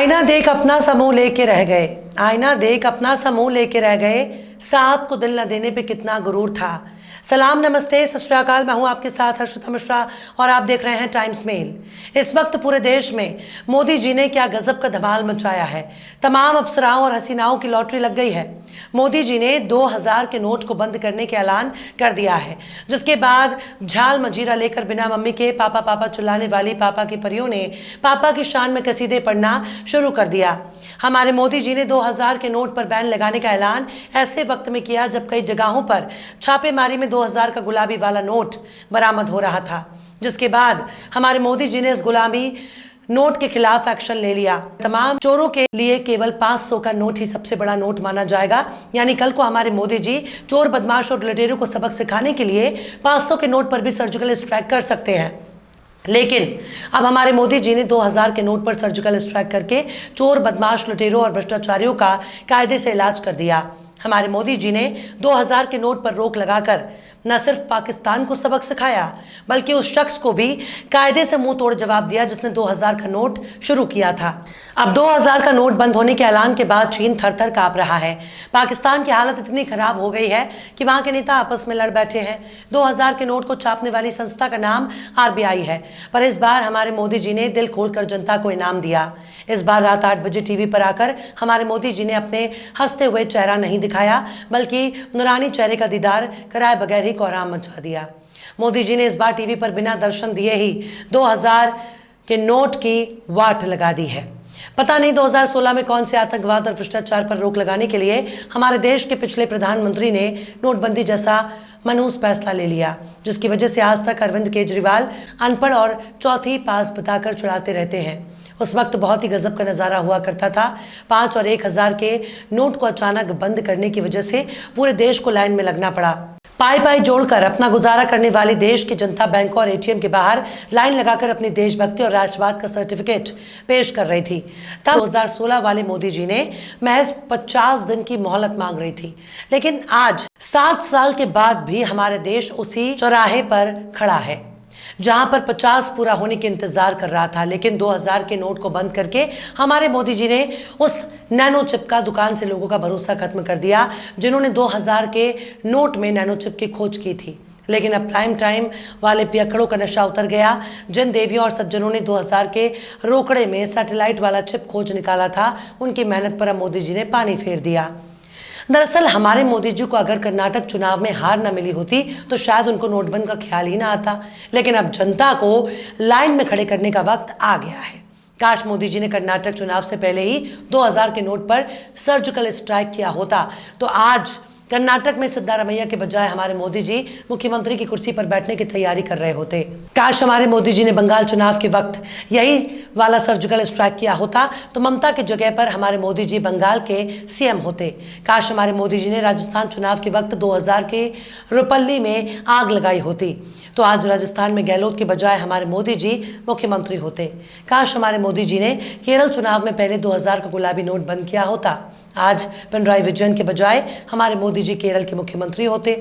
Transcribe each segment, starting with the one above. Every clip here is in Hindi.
आईना देख अपना समूह लेके रह गए। आईना देख अपना समूह लेके रह गए। साहब को दिल न देने पे कितना गुरूर था। सलाम, नमस्ते, सत श्री अकाल। मैं हूं आपके साथ हर्षिता मिश्रा और आप देख रहे हैं टाइम्स मेल। इस वक्त पूरे देश में मोदी जी ने क्या गजब का धमाल मचाया है। तमाम अप्सराओं और हसीनाओं की लॉटरी लग गई है। मोदी जी ने 2000 के नोट को बंद करने के ऐलान कर दिया है, जिसके बाद झाल मजीरा लेकर बिना मम्मी के पापा पापा चिल्लाने वाली पापा की परियों ने पापा की शान में कसीदे पढ़ना शुरू कर दिया। हमारे मोदी जी ने 2000 के नोट पर बैन लगाने का ऐलान ऐसे वक्त में किया जब कई जगहों पर छापेमारी में 2000 का गुलाबी वाला नोट बरामद हो रहा था, जिसके बाद हमारे मोदी जी ने इस गुलाबी नोट के खिलाफ एक्शन ले लिया। तमाम चोरों के लिए केवल 500 का नोट ही सबसे बड़ा नोट माना जाएगा। यानी कल को हमारे मोदी जी चोर, बदमाश और लुटेरों को सबक सिखाने के लिए 500 के नोट पर भी सर्जिकल स्ट्राइक कर सकते हैं। लेकिन अब हमारे मोदी जी ने 2000 के नोट पर सर्जिकल स्ट्राइक करके चोर, बदमाश, लुटेरों और भ्रष्टाचारियों का कायदे से इलाज कर दिया। हमारे मोदी जी ने 2000 के नोट पर रोक लगाकर न सिर्फ पाकिस्तान को सबक सिखाया, बल्कि उस शख्स को भी कायदे से मुंह तोड़ जवाब दिया जिसने 2000 का नोट शुरू किया था। अब 2000 का नोट बंद होने के ऐलान के बाद चीन थर थर कांप रहा है। पाकिस्तान की हालत इतनी खराब हो गई है कि वहां के नेता आपस में लड़ बैठे हैं। 2000 के नोट को छापने वाली संस्था का नाम RBI है, पर इस बार हमारे मोदी जी ने दिल खोलकर जनता को इनाम दिया। इस बार रात 8 बजे टीवी पर आकर हमारे मोदी जी ने अपने हंसते हुए चेहरा नहीं दिखाया, बल्कि नूरानी चेहरे का दीदार कराए बगैर ही कोहराम मचा दिया। मोदी जी ने इस बार टीवी पर बिना दर्शन दिए ही 2000 के नोट की वाट लगा दी है। पता नहीं 2016 में कौन से आतंकवाद और भ्रष्टाचार पर रोक लगाने के लिए हमारे देश के पिछले प्रधानमंत्री ने नोटबंदी जैसा मनहूस फैसला ले लिया, जिसकी वजह से आज तक अरविंद केजरीवाल अनपढ़ और चौथी पास बताकर चढ़ाते रहते हैं। उस वक्त बहुत ही गजब का नज़ारा हुआ करता था। 5 और 1000 के नोट को अचानक बंद करने की वजह से पूरे देश को लाइन में लगना पड़ा। पाई पाई जोड़कर अपना गुजारा करने वाली देश की जनता बैंक और ATM के बाहर लाइन लगाकर अपनी देशभक्ति और राष्ट्रवाद का सर्टिफिकेट पेश कर रही थी। तब 2016 वाले मोदी जी ने महज 50 दिन की मोहलत मांग रही थी, लेकिन आज 7 साल के बाद भी हमारे देश उसी चौराहे पर खड़ा है जहां पर 50 पूरा होने के इंतजार कर रहा था। लेकिन 2000 के नोट को बंद करके हमारे मोदी जी ने उस नैनो चिप का दुकान से लोगों का भरोसा खत्म कर दिया, जिन्होंने 2000 के नोट में नैनो चिप की खोज की थी। लेकिन अब प्राइम टाइम वाले पियक्कड़ों का नशा उतर गया। जिन देवियों और सज्जनों ने 2000 के रोकड़े में सैटेलाइट वाला चिप खोज निकाला था, उनकी मेहनत पर अब मोदी जी ने पानी फेर दिया। दरअसल हमारे मोदी जी को अगर कर्नाटक चुनाव में हार न मिली होती तो शायद उनको नोटबंद का ख्याल ही ना आता। लेकिन अब जनता को लाइन में खड़े करने का वक्त आ गया है। काश मोदी जी ने कर्नाटक चुनाव से पहले ही 2000 के नोट पर सर्जिकल स्ट्राइक किया होता तो आज कर्नाटक में सिद्धारमैया के बजाय हमारे मोदी जी मुख्यमंत्री की कुर्सी पर बैठने की तैयारी कर रहे होते। काश हमारे मोदी जी ने बंगाल चुनाव के वक्त यही वाला सर्जिकल स्ट्राइक किया होता तो ममता की जगह पर हमारे मोदी जी बंगाल के CM होते। काश हमारे मोदी जी ने राजस्थान चुनाव के वक्त 2000 के रुपल्ली में आग लगाई होती तो आज राजस्थान में गहलोत के बजाय हमारे मोदी जी मुख्यमंत्री होते। काश हमारे मोदी जी ने केरल चुनाव में पहले 2000 का गुलाबी नोट बंद किया होता, आज पिनराई विजयन के बजाय हमारे मोदी जी केरल के मुख्यमंत्री होते।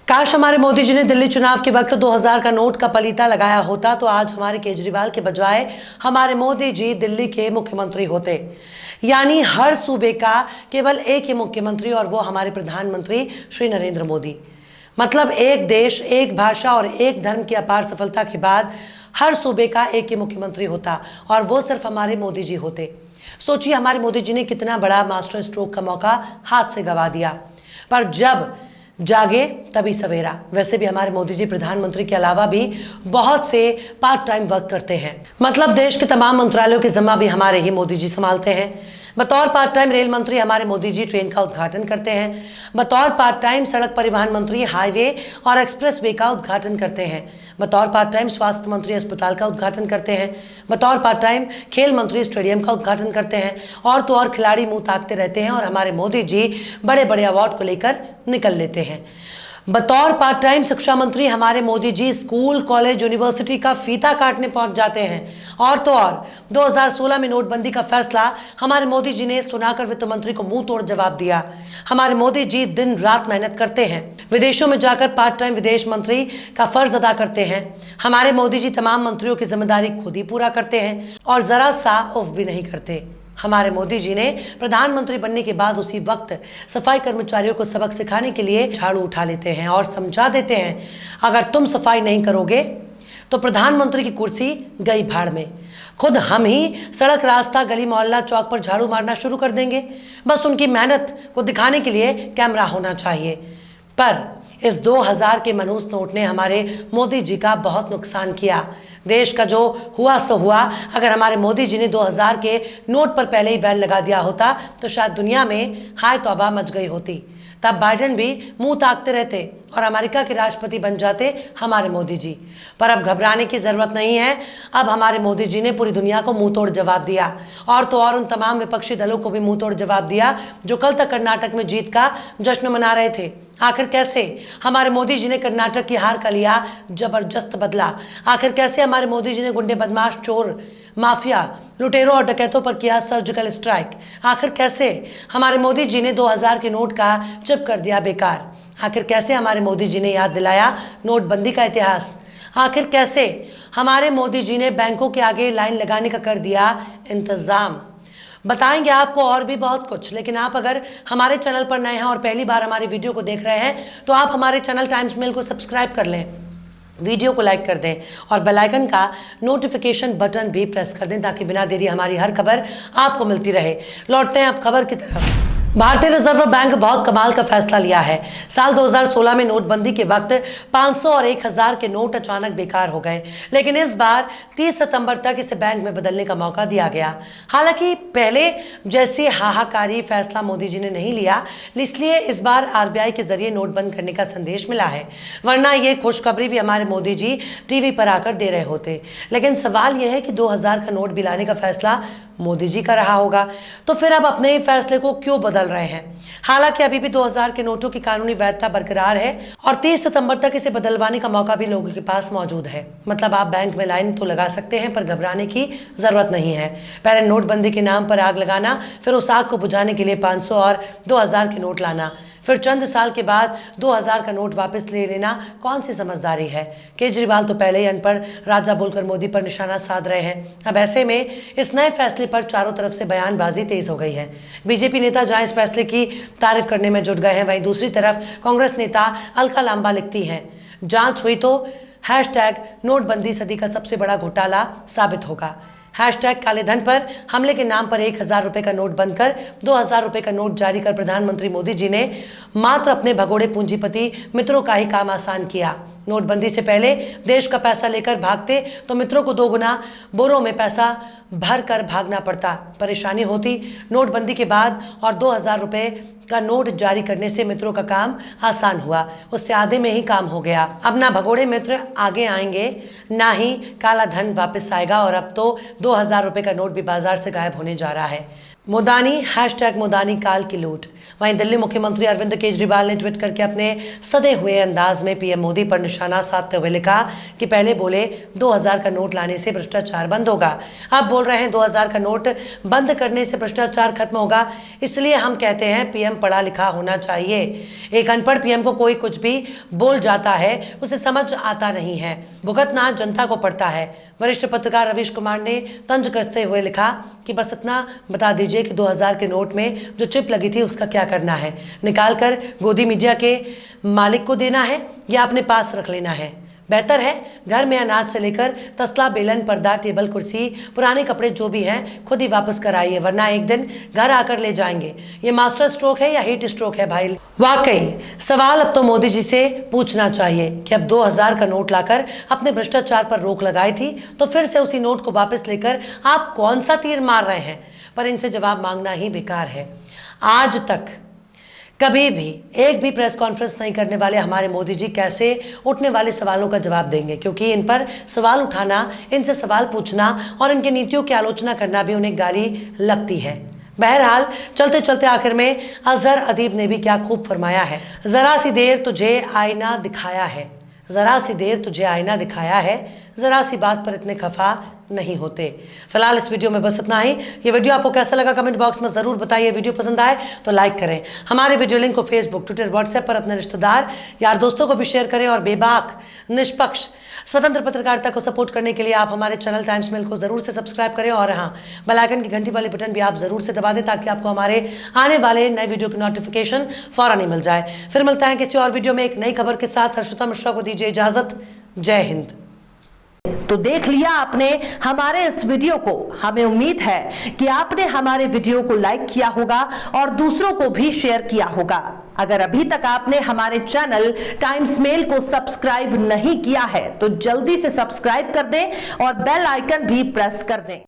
काश हमारे मोदी जी ने दिल्ली चुनाव के वक्त 2000 का नोट का पलीता लगाया होता तो आज हमारे केजरीवाल के बजाय हमारे मोदी जी दिल्ली के मुख्यमंत्री होते। यानी हर सूबे का केवल एक ही मुख्यमंत्री और वो हमारे प्रधानमंत्री श्री नरेंद्र मोदी। मतलब एक देश, एक भाषा और एक धर्म की अपार सफलता के बाद हर सूबे का एक ही मुख्यमंत्री होता और वो सिर्फ हमारे मोदी जी होते। सोचिए हमारे मोदी जी ने कितना बड़ा मास्टर स्ट्रोक का मौका हाथ से गवा दिया। पर जब जागे तभी सवेरा। वैसे भी हमारे मोदी जी प्रधानमंत्री के अलावा भी बहुत से पार्ट टाइम वर्क करते हैं। मतलब देश के तमाम मंत्रालयों की जिम्मा भी हमारे ही मोदी जी संभालते हैं। बतौर पार्ट टाइम रेल मंत्री हमारे मोदी जी ट्रेन का उद्घाटन करते हैं। बतौर पार्ट टाइम सड़क परिवहन मंत्री हाईवे और एक्सप्रेस वे का उद्घाटन करते हैं। बतौर पार्ट टाइम स्वास्थ्य मंत्री अस्पताल का उद्घाटन करते हैं। बतौर पार्ट टाइम खेल मंत्री स्टेडियम का उद्घाटन करते हैं। और तो और खिलाड़ी मुंह ताकते रहते हैं और हमारे मोदी जी बड़े बड़े अवार्ड को लेकर निकल लेते हैं। बतौर पार्ट टाइम शिक्षा मंत्री हमारे Modi ji school, college, university का फीता काटने पहुंच जाते हैं। और तो और 2016 में नोटबंदी का फैसला हमारे मोदी जी ने सुनाकर वित्त मंत्री को मुंह तोड़ जवाब दिया। हमारे मोदी जी दिन रात मेहनत करते हैं, विदेशों में जाकर पार्ट टाइम विदेश मंत्री का फर्ज अदा करते हैं। हमारे मोदी जी तमाम मंत्रियों की जिम्मेदारी खुद ही पूरा करते हैं और जरा सा उफ भी नहीं करते। हमारे मोदी जी ने प्रधानमंत्री बनने के बाद उसी वक्त सफाई कर्मचारियों को सबक सिखाने के लिए झाड़ू उठा लेते हैं और समझा देते हैं, अगर तुम सफाई नहीं करोगे तो प्रधानमंत्री की कुर्सी गई भाड़ में। खुद हम ही सड़क, रास्ता, गली, मोहल्ला, चौक पर झाड़ू मारना शुरू कर देंगे। बस उनकी मेहनत को दिखाने के लिए कैमरा होना चाहिए। पर इस 2000 के मनहूस नोट ने हमारे मोदी जी का बहुत नुकसान किया। देश का जो हुआ सो हुआ। अगर हमारे मोदी जी ने 2000 के नोट पर पहले ही बैन लगा दिया होता तो शायद दुनिया में हाय तौबा मच गई होती। तब बाइडेन भी मुंह ताकते रहते और अमेरिका के राष्ट्रपति बन जाते हमारे मोदी जी। पर अब घबराने की जरूरत नहीं है। अब हमारे मोदी जी ने पूरी दुनिया को मुंह तोड़ जवाब दिया, और तो और उन तमाम विपक्षी दलों को भी मुंह तोड़ जवाब दिया जो कल तक कर्नाटक में जीत का जश्न मना रहे थे। आखिर कैसे हमारे मोदी जी ने कर्नाटक की हार का लिया जबरदस्त बदला? आखिर कैसे हमारे मोदी जी ने गुंडे, बदमाश, चोर, माफिया, लुटेरों और डकैतों पर किया सर्जिकल स्ट्राइक? आखिर कैसे हमारे मोदी जी ने 2000 के नोट का चिप कर दिया बेकार? आखिर कैसे हमारे मोदी जी ने याद दिलाया नोटबंदी का इतिहास? आखिर कैसे हमारे मोदी जी ने बैंकों के आगे लाइन लगाने का कर दिया इंतजाम? बताएंगे आपको और भी बहुत कुछ। लेकिन आप अगर हमारे चैनल पर नए हैं और पहली बार हमारी वीडियो को देख रहे हैं तो आप हमारे चैनल टाइम्स मेल को सब्सक्राइब कर लें, वीडियो को लाइक कर दें और बेल आइकन का नोटिफिकेशन बटन भी प्रेस कर दें ताकि बिना देरी हमारी हर खबर आपको मिलती रहे। लौटते हैं अब खबर की तरफ। भारतीय रिजर्व बैंक बहुत कमाल का फैसला लिया है। साल 2016 में नोटबंदी के वक्त 500 और 1000 के नोट अचानक बेकार हो गए, लेकिन इस बार 30 सितंबर तक इसे बैंक में बदलने का मौका दिया गया। हालांकि पहले जैसे हाहाकारी फैसला मोदी जी ने नहीं लिया, इसलिए इस बार आरबीआई के जरिए नोट बंद करने का संदेश मिला है, वरना ये खुशखबरी भी हमारे मोदी जी टीवी पर आकर दे रहे होते। लेकिन सवाल यह है कि 2000 का नोट भी लाने का फैसला मोदी जी का रहा होगा, तो फिर अब अपने ही फैसले को क्यों बदल रहे हैं? हालांकि अभी भी 2000 के नोटों की कानूनी वैधता बरकरार है और 30 सितंबर तक इसे बदलवाने का मौका भी लोगों के पास मौजूद है। मतलब आप बैंक में लाइन तो लगा सकते हैं, पर घबराने की जरूरत नहीं है। पहले नोटबंदी के नाम पर आग लगाना, फिर उस आग को बुझाने के लिए 500 और 2000 के नोट लाना, फिर चंद साल के बाद 2000 का नोट वापस ले लेना, कौन सी समझदारी है? केजरीवाल तो पहले ही अनपढ़ राजा बोलकर मोदी पर निशाना साध रहे हैं। अब ऐसे में इस नए फैसले पर चारों तरफ से बयानबाजी तेज हो गई है। बीजेपी नेता जहां इस फैसले की तारीफ करने में जुट गए हैं, वहीं दूसरी तरफ कांग्रेस नेता अलका लांबा लिखती हैं, जांच हुई तो #नोटबंदी सदी का सबसे बड़ा घोटाला साबित होगा। #काले धन पर हमले के नाम पर 1000 रुपए का नोट बंद कर 2000 रुपए का नोट जारी कर प्रधानमंत्री मोदी जी ने मात्र अपने भगोड़े पूंजीपति मित्रों का ही काम आसान किया। नोटबंदी से पहले देश का पैसा लेकर भागते तो मित्रों को 2 गुना बोरों में पैसा भर कर भागना पड़ता, परेशानी होती। नोटबंदी के बाद और 2000 रुपए का नोट जारी करने से मित्रों का काम आसान हुआ, उससे आधे में ही काम हो गया। अब ना भगोड़े मित्र आगे आएंगे, ना ही काला धन वापस आएगा और अब तो 2000 रुपए का नोट भी बाजार से गायब होने जा रहा है। मोदानी #मोदानी काल की लूट। वहीं दिल्ली मुख्यमंत्री अरविंद केजरीवाल ने ट्वीट करके अपने सदे हुए अंदाज में पीएम मोदी पर निशाना साधते हुए लिखा कि पहले बोले 2000 का नोट लाने से भ्रष्टाचार बंद होगा, अब बोल रहे हैं 2000 का नोट बंद करने से भ्रष्टाचार खत्म होगा। इसलिए हम कहते हैं पीएम पढ़ा लिखा होना चाहिए। एक अनपढ़ पीएम को कोई कुछ भी बोल जाता है, उसे समझ आता नहीं है, भुगतना जनता को पड़ता है। वरिष्ठ पत्रकार रवीश कुमार ने तंज कसते हुए लिखा कि बस इतना बता दीजिए कि 2000 के नोट में जो चिप लगी थी उसका क्या करना है? निकाल कर गोदी मीडिया के मालिक को देना है या अपने पास रख लेना है? बेहतर है घर में अनाज से लेकर तसला, बेलन, पर्दा, टेबल, कुर्सी, पुराने कपड़े जो भी हैं खुद ही वापस कराइए, वरना एक दिन घर आकर ले जाएंगे। ये मास्टर स्ट्रोक है या हीट स्ट्रोक है भाई? वाकई सवाल अब तो मोदी जी से पूछना चाहिए कि अब 2000 का नोट लाकर अपने भ्रष्टाचार पर रोक लगाई थी, तो फिर से उसी नोट को वापस लेकर आप कौन सा तीर मार रहे हैं? पर इनसे जवाब मांगना ही बेकार है। आज तक कभी भी एक भी प्रेस कॉन्फ्रेंस नहीं करने वाले हमारे मोदी जी कैसे उठने वाले सवालों का जवाब देंगे? क्योंकि इन पर सवाल उठाना, इनसे सवाल पूछना और इनके नीतियों की आलोचना करना भी उन्हें गाली लगती है। बहरहाल चलते चलते आखिर में अजहर अदीब ने भी क्या खूब फरमाया है, जरा सी देर तुझे आईना दिखाया है, जरा सी देर तुझे आईना दिखाया है, जरा सी बात पर इतने खफा नहीं होते। फिलहाल इस वीडियो में बस इतना ही। ये वीडियो आपको कैसा लगा कमेंट बॉक्स में जरूर बताइए। वीडियो पसंद आए तो लाइक करें। हमारे वीडियो लिंक को फेसबुक, ट्विटर, व्हाट्सएप पर अपने रिश्तेदार, यार, दोस्तों को भी शेयर करें और बेबाक, निष्पक्ष स्वतंत्र पत्रकारिता को सपोर्ट करने के लिए आप हमारे चैनल टाइम्स मेल को जरूर से सब्सक्राइब करें और हाँ, बेल आइकन की घंटी वाली बटन भी आप जरूर से दबा दें ताकि आपको हमारे आने वाले नए वीडियो की नोटिफिकेशन फौरन ही मिल जाए। फिर मिलता है किसी और वीडियो में एक नई खबर के साथ। हर्षिता मिश्रा को दीजिए इजाजत। जय हिंद। तो देख लिया आपने हमारे इस वीडियो को। हमें उम्मीद है कि आपने हमारे वीडियो को लाइक किया होगा और दूसरों को भी शेयर किया होगा। अगर अभी तक आपने हमारे चैनल टाइम्स मेल को सब्सक्राइब नहीं किया है तो जल्दी से सब्सक्राइब कर दें और बेल आइकन भी प्रेस कर दें।